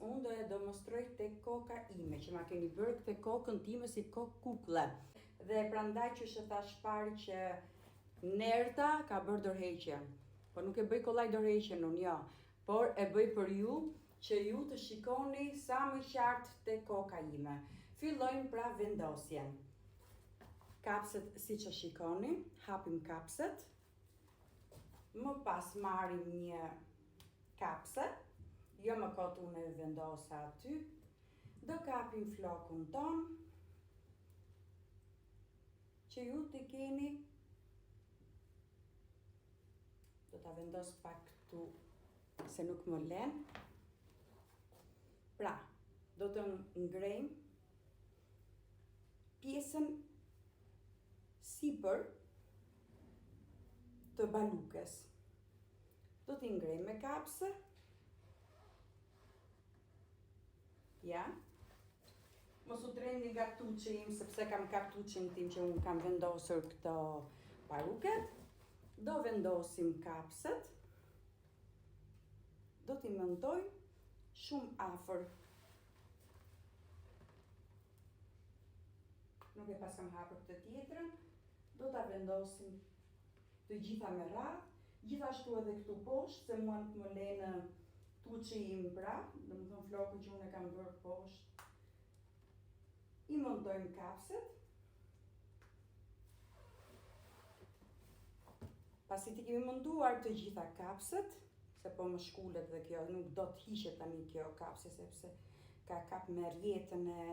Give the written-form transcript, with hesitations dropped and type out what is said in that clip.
unë do e demonstroj te koka ime, që ma keni bërë këtë kokën time si kokë kukulle. Dhe prandaj që shë thash pari që Nerta ka bërë dorëheqje. Po nuk e bëj kollaj dorëheqjen unë, jo. Por e bëj për ju, që ju të shikoni sa më qartë te koka ime. Fillojmë pra vendosjen. Kapset si që shikoni, hapim kapset. Më pas marrim një kapse, jo më kot unë e vendosa aty. Do kapim flokun ton, që ju të keni. Do ta vendos pak këtu, se nuk më len. Pra, do të ngrejmë pjesën sipër të balukës. Do t'i ngrejmë me kapse. Ja. Mos u treni nga tuçi im, sepse kam tuçin tim që unë kam vendosur këto baluket. Do vendosim kapset. Do t'i montoj shumë afër. Nuk e pas kam hapur këtë tjetrën. Do t'a vendosim të gjitha me radhë. Gjithashtu edhe këtu poshtë, se mua nuk më lenë tuçi im pra, do më thënë flokun që unë e kam bërë poshtë. I montojmë kapset. Pasi ti kemi montuar të gjitha kapset, se po më shkullet dhe kjo, nuk do të hiqet tani kjo kapse, sepse ka kap me rjetën e